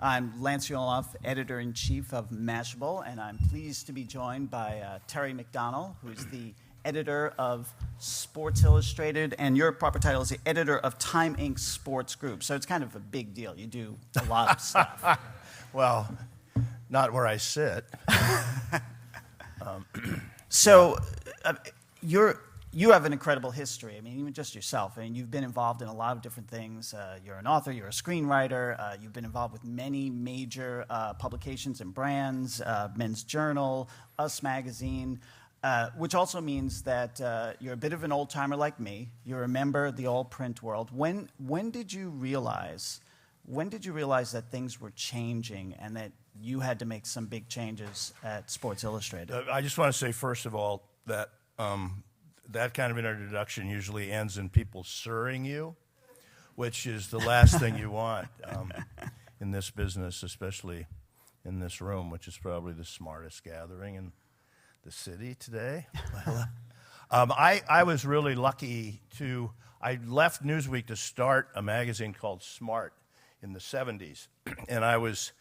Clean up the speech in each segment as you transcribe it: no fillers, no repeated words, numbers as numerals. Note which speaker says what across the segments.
Speaker 1: I'm Lance Yoloff, editor-in-chief of Mashable, and I'm pleased to be joined by Terry McDonell, who's the editor of Sports Illustrated, and your proper title is the editor of Time Inc. Sports Group. So it's kind of a big deal. You do a lot of stuff.
Speaker 2: Well, not where I sit.
Speaker 1: You have an incredible history. I mean, even just yourself. I mean, you've been involved in a lot of different things. You're an author, you're a screenwriter, you've been involved with many major publications and brands, Men's Journal, Us Magazine, which also means that you're a bit of an old-timer like me. You remember the all-print world. When did you realize that things were changing and that you had to make some big changes at Sports Illustrated?
Speaker 2: I just want to say, first of all, that that kind of an introduction usually ends in people sirring you, which is the last thing you want in this business, especially in this room, which is probably the smartest gathering in the city today. I was really lucky I left Newsweek to start a magazine called Smart in the 70s, and I was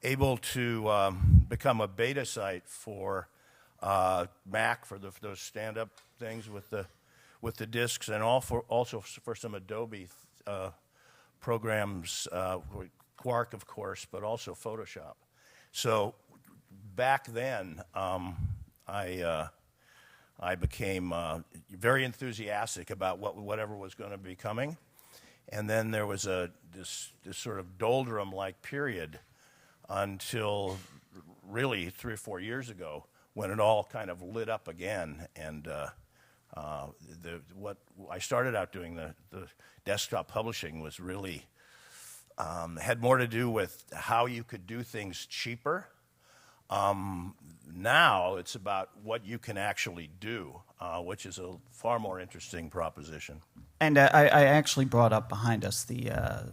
Speaker 2: able to become a beta site for Mac for those stand-up things with the discs, and also for some Adobe programs, Quark, of course, but also Photoshop. So back then, I became very enthusiastic about whatever was going to be coming, and then there was this sort of doldrum-like period until really 3 or 4 years ago, when it all kind of lit up again, and what I started out doing, the desktop publishing, was really had more to do with how you could do things cheaper. Now it's about what you can actually do, which is a far more interesting proposition.
Speaker 1: And I actually brought up behind us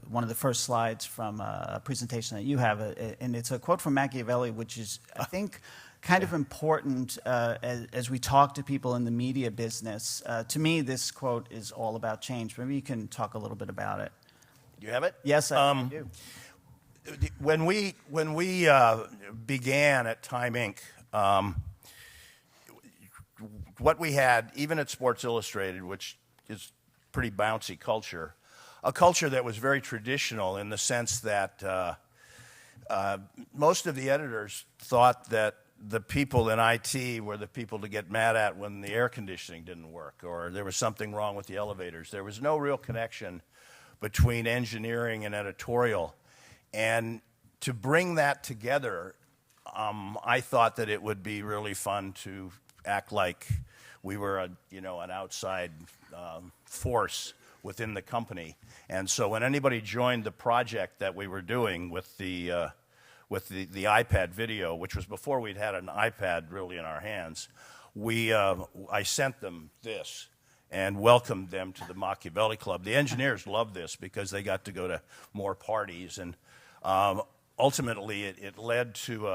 Speaker 1: one of the first slides from a presentation that you have, and it's a quote from Machiavelli, which is, I think, kind of important as we talk to people in the media business. To me, this quote is all about change. Maybe you can talk a little bit about it.
Speaker 2: Do you have it?
Speaker 1: Yes, I do.
Speaker 2: When we began at Time Inc., what we had, even at Sports Illustrated, which is pretty bouncy culture, a culture that was very traditional in the sense that most of the editors thought that the people in IT were the people to get mad at when the air conditioning didn't work or there was something wrong with the elevators. There was no real connection between engineering and editorial. And to bring that together, I thought that it would be really fun to act like we were an outside force within the company. And so when anybody joined the project that we were doing with the iPad video, which was before we'd had an iPad really in our hands, I sent them this and welcomed them to the Machiavelli Club. The engineers loved this because they got to go to more parties, and ultimately it led to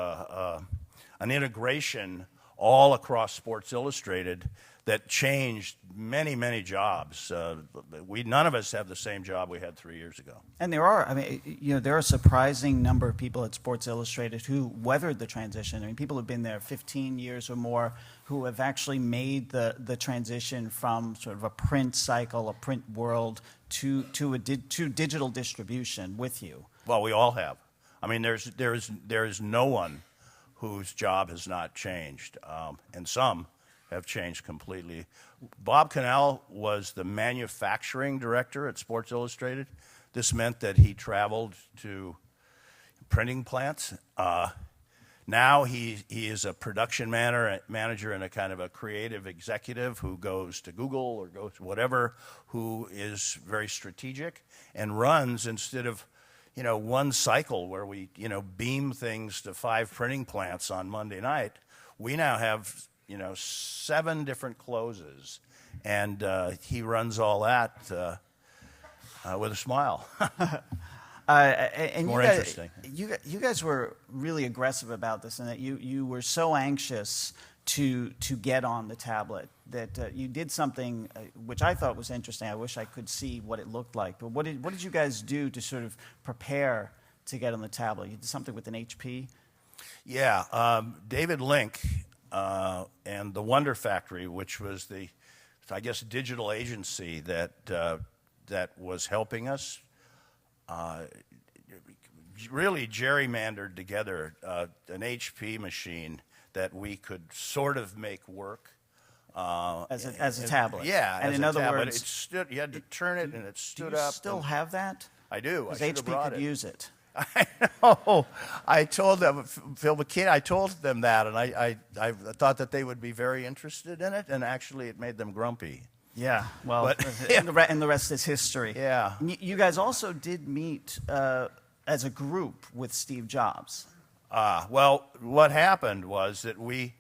Speaker 2: an integration all across Sports Illustrated that changed many, many jobs. None of us have the same job we had 3 years ago.
Speaker 1: And there are a surprising number of people at Sports Illustrated who weathered the transition. I mean, people who've been there 15 years or more who have actually made the transition from sort of a print cycle, a print world, to digital distribution with you.
Speaker 2: Well, we all have. I mean, there is no one whose job has not changed, and some have changed completely. Bob Cannell was the manufacturing director at Sports Illustrated. This meant that he traveled to printing plants. Now he is a production manager and a kind of a creative executive who goes to Google or goes to whatever, who is very strategic and runs, instead of one cycle where we beam things to 5 printing plants on Monday night, we now have 7 different closes, and he runs all that with a smile.
Speaker 1: And
Speaker 2: more interesting.
Speaker 1: You guys were really aggressive about this, and that you were so anxious to get on the tablet that you did something which I thought was interesting. I wish I could see what it looked like. But what did you guys do to sort of prepare to get on the tablet? You did something with an HP?
Speaker 2: Yeah, David Link and the Wonder Factory, which was the, I guess, digital agency that was helping us, really gerrymandered together an HP machine that we could sort of make work.
Speaker 1: As a tablet?
Speaker 2: Yeah,
Speaker 1: and
Speaker 2: as
Speaker 1: in
Speaker 2: a
Speaker 1: other
Speaker 2: tablet.
Speaker 1: words,
Speaker 2: It stood, you had to turn it and it stood
Speaker 1: do you
Speaker 2: up.
Speaker 1: still have that?
Speaker 2: I do. I
Speaker 1: Because
Speaker 2: should have
Speaker 1: HP
Speaker 2: brought
Speaker 1: could
Speaker 2: it.
Speaker 1: use it.
Speaker 2: I know. I told them, Phil McKinney, I told them that, and I thought that they would be very interested in it, and actually it made them grumpy.
Speaker 1: Yeah, well,
Speaker 2: But-
Speaker 1: and the rest is history.
Speaker 2: Yeah.
Speaker 1: You guys also did meet as a group with Steve Jobs.
Speaker 2: Well, what happened was that we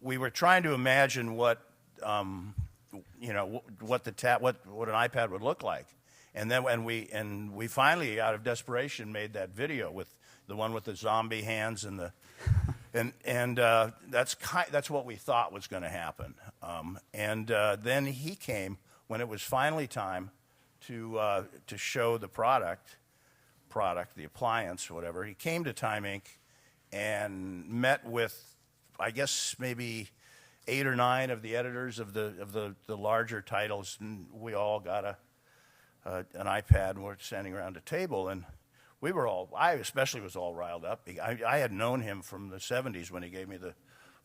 Speaker 2: were trying to imagine what what an iPad would look like, and then we finally, out of desperation, made that video with the one with the zombie hands and the that's what we thought was going to happen. Then he came when it was finally time to show the product, the appliance, whatever. He came to Time Inc. and met with, I guess, maybe 8 or 9 of the editors of the larger titles, and we all got an iPad, and we're standing around a table, and we were all, I especially was all riled up. I had known him from the 70s when he gave me the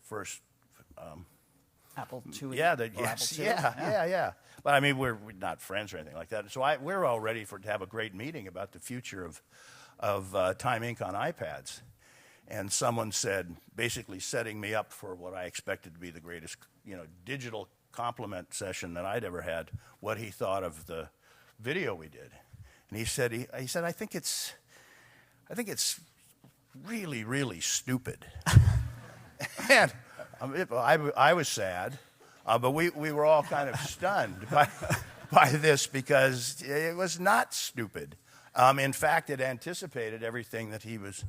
Speaker 2: first
Speaker 1: Apple II.
Speaker 2: yeah,
Speaker 1: Apple II?
Speaker 2: yeah. But I mean, we're not friends or anything like that. So we're all ready to have a great meeting about the future of Time Inc. on iPads. And someone said, basically setting me up for what I expected to be the greatest, digital compliment session that I'd ever had, what he thought of the video we did. And he said, I think it's really, really stupid. And I was sad, but we were all kind of stunned by this because it was not stupid. In fact, it anticipated everything that he was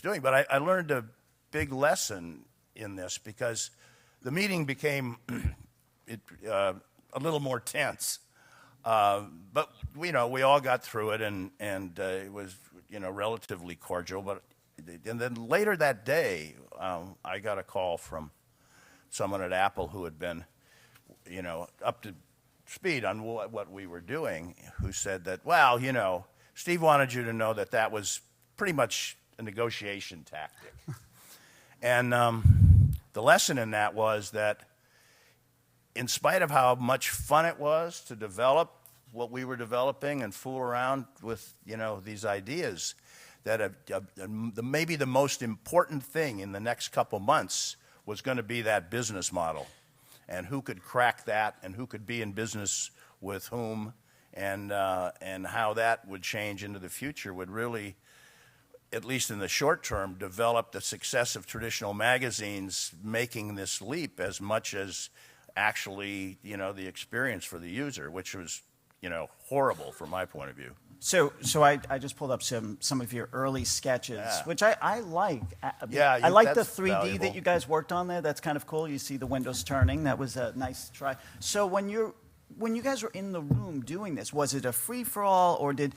Speaker 2: doing. But I learned a big lesson in this because the meeting became a little more tense. But we all got through it, and it was relatively cordial. But and then later that day, I got a call from someone at Apple who had been, up to speed on what we were doing, who said that, well, Steve wanted you to know that was pretty much a negotiation tactic. And the lesson in that was that in spite of how much fun it was to develop what we were developing and fool around with, these ideas, that maybe the most important thing in the next couple months was going to be that business model, and who could crack that, and who could be in business with whom, and how that would change into the future would really, at least in the short term, develop the success of traditional magazines making this leap as much as actually, the experience for the user, which was, horrible from my point of view.
Speaker 1: So I just pulled up some of your early sketches, which I like.
Speaker 2: Yeah,
Speaker 1: I like the
Speaker 2: that's
Speaker 1: 3D
Speaker 2: valuable.
Speaker 1: that you guys worked on there. That's kind of cool. You see the windows turning. That was a nice try. So when you guys were in the room doing this, was it a free-for-all, or did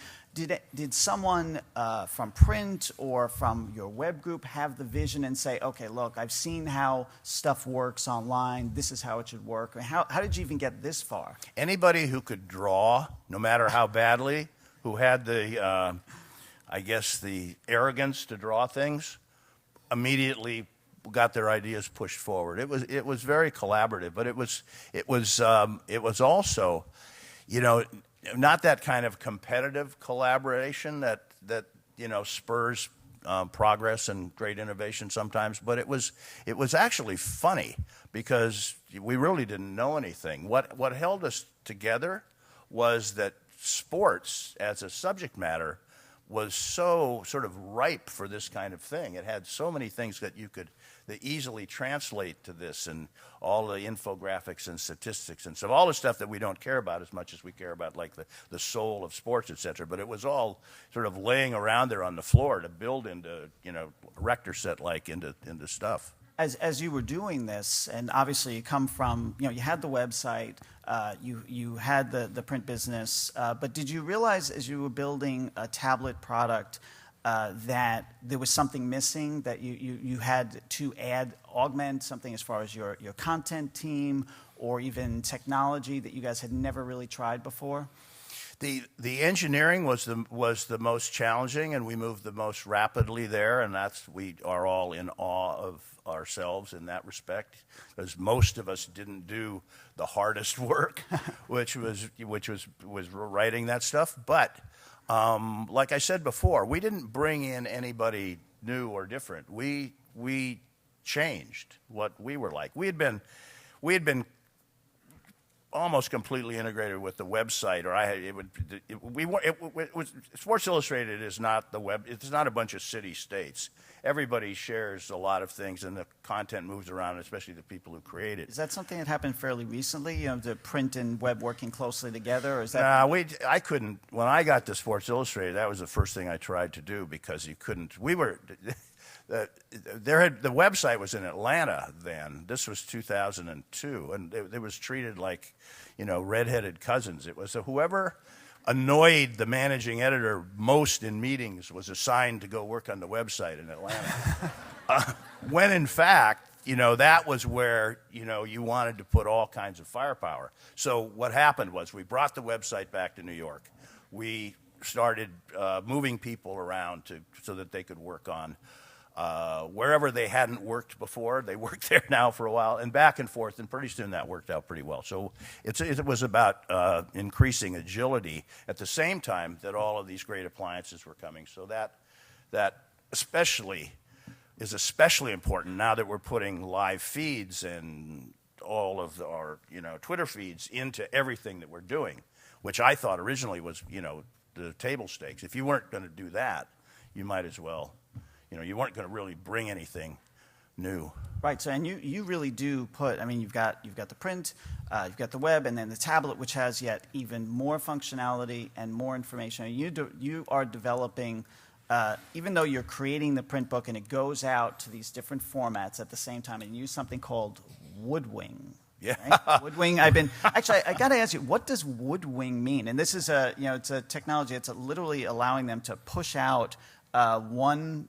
Speaker 1: someone from print or from your web group have the vision and say, okay, look, I've seen how stuff works online. This is how it should work. How did you even get this far?
Speaker 2: Anybody who could draw, no matter how badly, who had the, I guess, the arrogance to draw things, immediately got their ideas pushed forward. It was very collaborative, but it was also, not that kind of competitive collaboration that spurs progress and great innovation sometimes. But it was actually funny because we really didn't know anything. What held us together was that sports as a subject matter was so sort of ripe for this kind of thing. It had so many things that easily translate to this, and all the infographics and statistics and so all the stuff that we don't care about as much as we care about, like the soul of sports, et cetera. But it was all sort of laying around there on the floor to build into, Rector set like into stuff.
Speaker 1: As you were doing this, and obviously you come from, you had the website, You had the print business, but did you realize as you were building a tablet product that there was something missing, that you had to augment something as far as your content team or even technology that you guys had never really tried before?
Speaker 2: The engineering was the most challenging, and we moved the most rapidly there, and we are all in awe of ourselves in that respect, because most of us didn't do the hardest work, which was writing that stuff. But like I said before, we didn't bring in anybody new or different. We changed what we were like. We had been almost completely integrated with the website, Sports Illustrated is not the web. It's not a bunch of city states. Everybody shares a lot of things, and the content moves around, especially the people who create it.
Speaker 1: Is that something that happened fairly recently? The print and web working closely together, or is that?
Speaker 2: I couldn't. When I got to Sports Illustrated, that was the first thing I tried to do, because you couldn't. We were. The website was in Atlanta then. This was 2002, and it was treated like, redheaded cousins. It was whoever annoyed the managing editor most in meetings was assigned to go work on the website in Atlanta. When in fact, that was where, you wanted to put all kinds of firepower. So what happened was we brought the website back to New York. We started moving people around so that they could work on wherever they hadn't worked before. They worked there now for a while, and back and forth, and pretty soon that worked out pretty well. So it was about increasing agility at the same time that all of these great appliances were coming. So that especially is especially important now that we're putting live feeds and all of our Twitter feeds into everything that we're doing, which I thought originally was the table stakes. If you weren't going to do that, you might as well. You weren't going to really bring anything new.
Speaker 1: Right. So, and you really do put. I mean, you've got the print, you've got the web, and then the tablet, which has yet even more functionality and more information. You are developing, even though you're creating the print book and it goes out to these different formats at the same time, and you use something called Woodwing.
Speaker 2: Yeah.
Speaker 1: Right? Woodwing. I got to ask you, what does Woodwing mean? And this is it's a technology. It's literally allowing them to push out one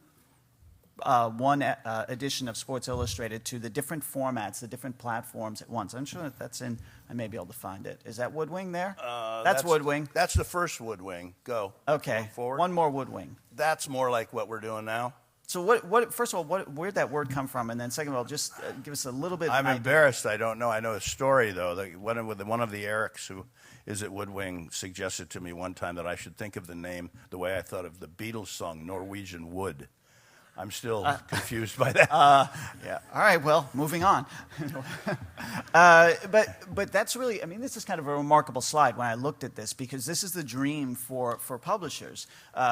Speaker 1: edition of Sports Illustrated to the different formats, the different platforms at once. I'm sure that's in. I may be able to find it. Is that Woodwing there? That's Woodwing.
Speaker 2: That's the first Woodwing. Go.
Speaker 1: Okay.
Speaker 2: Go forward.
Speaker 1: One more Woodwing.
Speaker 2: That's more like what we're doing now.
Speaker 1: So what? First of all, where'd that word come from? And then second of all, just give us a little bit.
Speaker 2: I'm embarrassed. I don't know. I know a story though. One of the Erics who is at Woodwing suggested to me one time that I should think of the name the way I thought of the Beatles song Norwegian Wood. I'm still confused by that.
Speaker 1: Yeah. All right. Well, moving on. But that's really. I mean, this is kind of a remarkable slide when I looked at this, because this is the dream for publishers: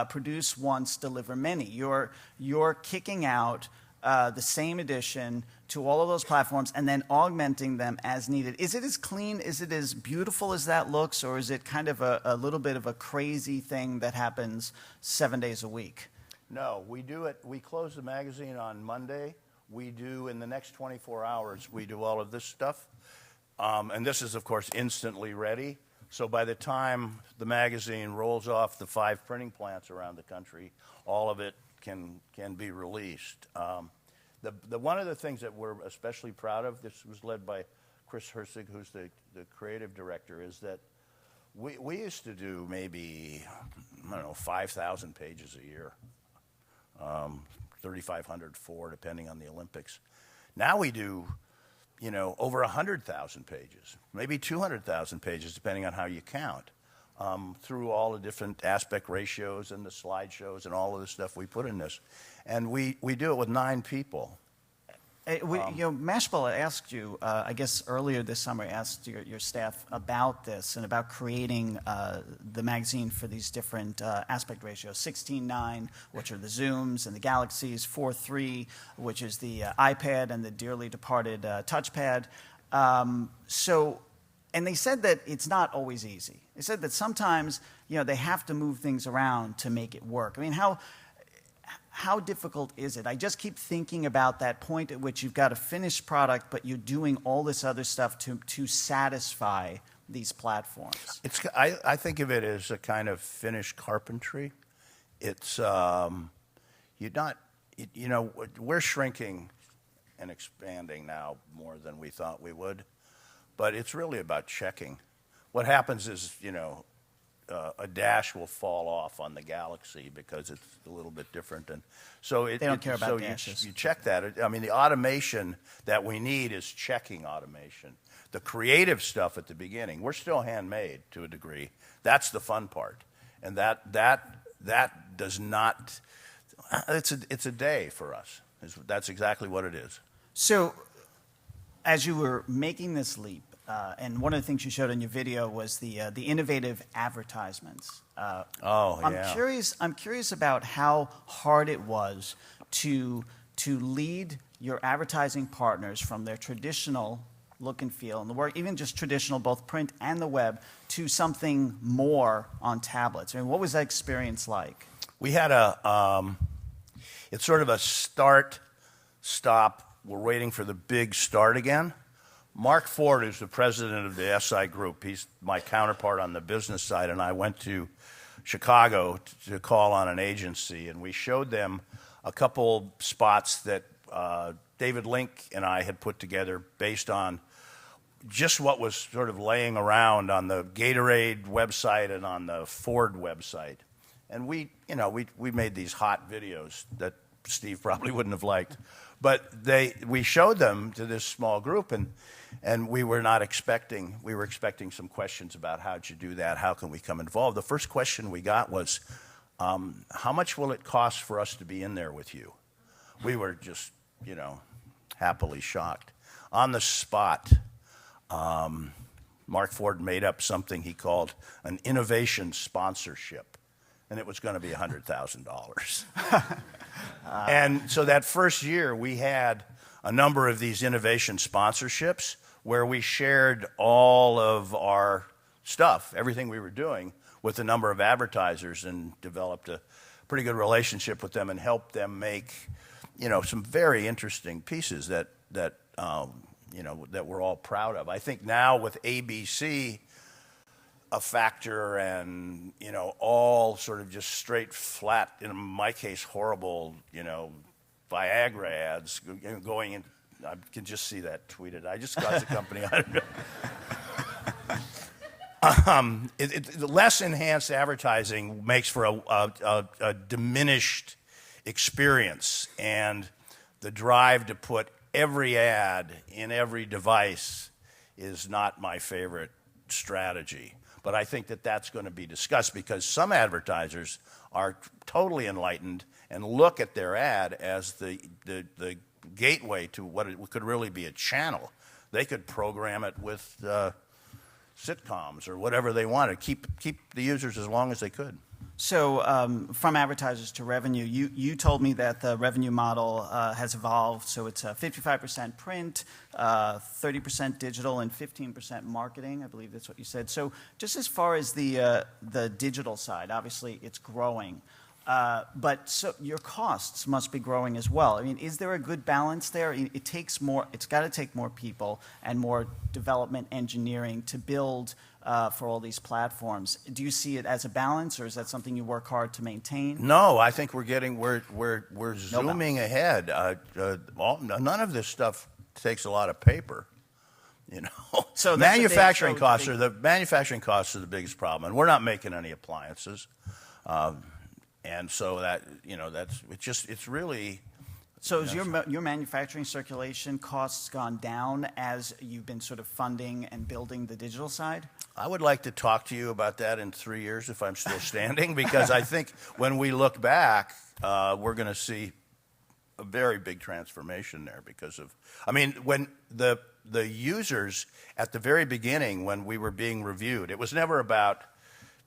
Speaker 1: produce once, deliver many. You're kicking out the same edition to all of those platforms and then augmenting them as needed. Is it as clean? Is it as beautiful as that looks, or is it kind of a little bit of a crazy thing that happens 7 days a week?
Speaker 2: No, we do it. We close the magazine on Monday. We do, in the next 24 hours, we do all of this stuff. And this is, of course, instantly ready. So by the time the magazine rolls off the 5 printing plants around the country, all of it can be released. One of the things that we're especially proud of, this was led by Chris Herzig, who's the creative director, is that we used to do maybe, 5,000 pages a year. 3,500, 4, depending on the Olympics. Now we do, over 100,000 pages, maybe 200,000 pages, depending on how you count, through all the different aspect ratios and the slideshows and all of the stuff we put in this. And we do it with 9 people.
Speaker 1: Mashable asked you, I guess earlier this summer, asked your staff about this and about creating the magazine for these different aspect ratios. 16:9, which are the Zooms and the Galaxies. 4:3, which is the iPad and the dearly departed touchpad. And they said that it's not always easy. They said that sometimes they have to move things around to make it work. I mean, how difficult is it? I just keep thinking about that point at which you've got a finished product, but you're doing all this other stuff to satisfy these platforms?
Speaker 2: I think of it as a kind of finished carpentry. It's we're shrinking and expanding now more than we thought we would, but it's really about checking. What happens is, a dash will fall off on the Galaxy because it's a little bit different, and so
Speaker 1: they don't care about dashes.
Speaker 2: You check that. I mean, the automation that we need is checking automation. The creative stuff at the beginning, we're still handmade to a degree. That's the fun part, and that does not. It's a day for us. That's exactly what it is.
Speaker 1: So, as you were making this leap, and one of the things you showed in your video was the innovative advertisements. I'm curious about how hard it was to lead your advertising partners from their traditional look and feel and the work, even just traditional, both print and the web, to something more on tablets. I mean, what was that experience like?
Speaker 2: We had it's sort of a start, stop. We're waiting for the big start again. Mark Ford is the president of the SI Group. He's my counterpart on the business side, and I went to Chicago to call on an agency, and we showed them a couple spots that David Link and I had put together based on just what was sort of laying around on the Gatorade website and on the Ford website. And we made these hot videos that Steve probably wouldn't have liked. But we showed them to this small group, and we were expecting some questions about how'd you do that, how can we come involved. The first question we got was, how much will it cost for us to be in there with you? We were just, happily shocked. On the spot, Mark Ford made up something he called an innovation sponsorship, and it was going to be $100,000. And so that first year, we had a number of these innovation sponsorships where we shared all of our stuff, everything we were doing, with a number of advertisers and developed a pretty good relationship with them and helped them make, some very interesting pieces that we're all proud of. I think now with ABC a factor and, all sort of just straight flat, in my case, horrible, Viagra ads going in. I can just see that tweeted. I just got the company. I don't know. Less enhanced advertising makes for a diminished experience, and the drive to put every ad in every device is not my favorite strategy. But I think that that's going to be discussed because some advertisers are totally enlightened and look at their ad as the gateway to what it could really be a channel. They could program it with sitcoms or whatever they wanted, keep the users as long as they could.
Speaker 1: So from advertisers to revenue, you told me that the revenue model has evolved. So it's 55% print, 30% digital, and 15% marketing. I believe that's what you said. So just as far as the digital side, obviously it's growing. But so your costs must be growing as well. I mean, is there a good balance there? It takes more. It's got to take more people and more development engineering to build for all these platforms. Do you see it as a balance, or is that something you work hard to maintain?
Speaker 2: No, I think we're zooming ahead. None of this stuff takes a lot of paper. So manufacturing costs are the biggest problem, and we're not making any appliances. And so it's really.
Speaker 1: So has your manufacturing circulation costs gone down as you've been sort of funding and building the digital side?
Speaker 2: I would like to talk to you about that in 3 years if I'm still standing, because I think when we look back, we're going to see a very big transformation there because of. I mean, when the users at the very beginning, when we were being reviewed, it was never about.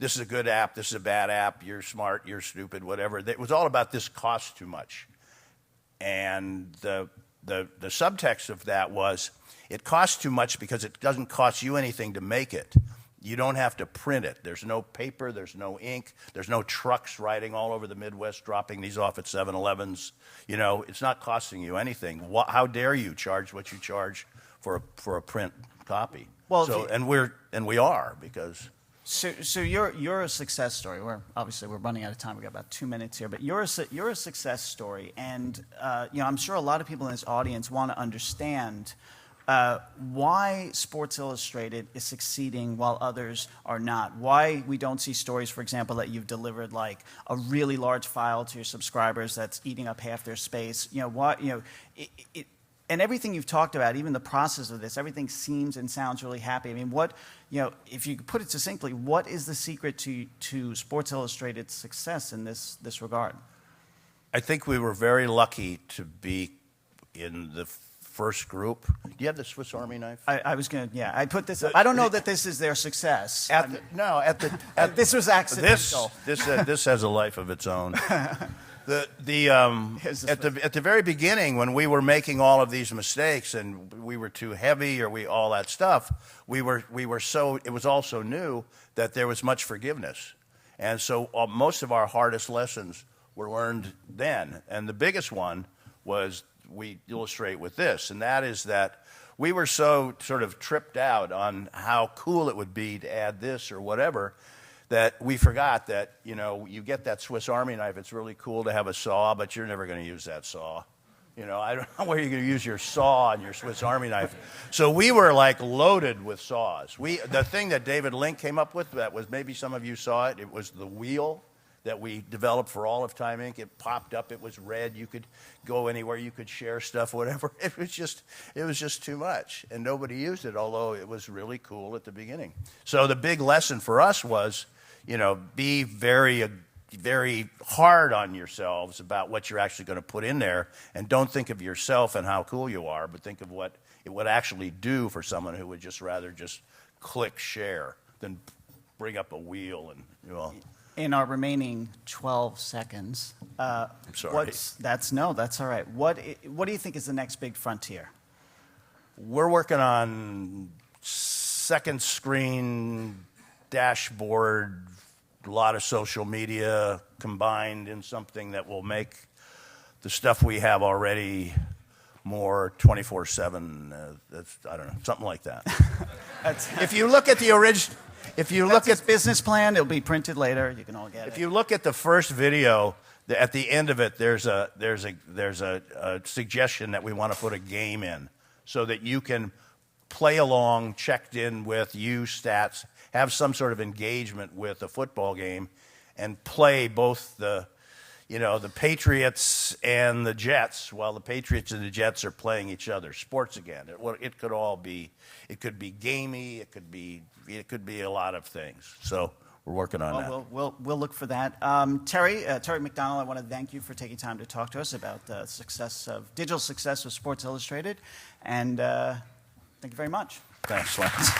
Speaker 2: This is a good app, this is a bad app, you're smart, you're stupid, whatever. It was all about this costs too much. And the subtext of that was it costs too much because it doesn't cost you anything to make it. You don't have to print it. There's no paper, there's no ink, there's no trucks riding all over the Midwest dropping these off at 7-Elevens. It's not costing you anything. How dare you charge what you charge for a print copy?
Speaker 1: Well,
Speaker 2: so, and we are, because...
Speaker 1: So you're a success story. We're running out of time. We got about 2 minutes here, but you're a success story, and I'm sure a lot of people in this audience want to understand why Sports Illustrated is succeeding while others are not. Why we don't see stories, for example, that you've delivered like a really large file to your subscribers that's eating up half their space. And everything you've talked about, even the process of this, everything seems and sounds really happy. I mean, if you put it succinctly, what is the secret to Sports Illustrated's success in this regard?
Speaker 2: I think we were very lucky to be in the first group. Do you have the Swiss Army knife?
Speaker 1: I was going to, yeah. I put this, I don't know that this is their success. This was accidental.
Speaker 2: This has a life of its own. At the very beginning, when we were making all of these mistakes and we were too heavy or all that stuff, it was all so new that there was much forgiveness, and so most of our hardest lessons were learned then. And the biggest one was, we illustrate with this, and that is that we were so sort of tripped out on how cool it would be to add this or whatever, that we forgot that, you get that Swiss Army knife, it's really cool to have a saw, but you're never going to use that saw. I don't know where you're going to use your saw and your Swiss Army knife. So we were like loaded with saws. The thing that David Link came up with, that was, maybe some of you saw it, it was the wheel that we developed for all of Time Inc. It popped up, it was red, you could go anywhere, you could share stuff, whatever. It was just too much, and nobody used it, although it was really cool at the beginning. So the big lesson for us was, be very, very hard on yourselves about what you're actually going to put in there, and don't think of yourself and how cool you are, but think of what it would actually do for someone who would just rather just click share than bring up a wheel and,
Speaker 1: In our remaining 12 seconds,
Speaker 2: I'm sorry.
Speaker 1: That's all right. What do you think is the next big frontier?
Speaker 2: We're working on second screen, dashboard, a lot of social media combined in something that will make the stuff we have already more 24/7. I don't know, something like that. If you look at the original,
Speaker 1: his business plan, it'll be printed later. You can all get it.
Speaker 2: If you look at the first video, at the end of it, there's a suggestion that we want to put a game in, so that you can play along, checked in with, use stats, have some sort of engagement with a football game, and play both the Patriots and the Jets, while the Patriots and the Jets are playing each other. Sports again. It could all be. It could be gamey. It could be a lot of things. So we're working on that.
Speaker 1: We'll look for that. Terry McDonell, I want to thank you for taking time to talk to us about the digital success of Sports Illustrated, and thank you very much.
Speaker 2: Thanks, Lance.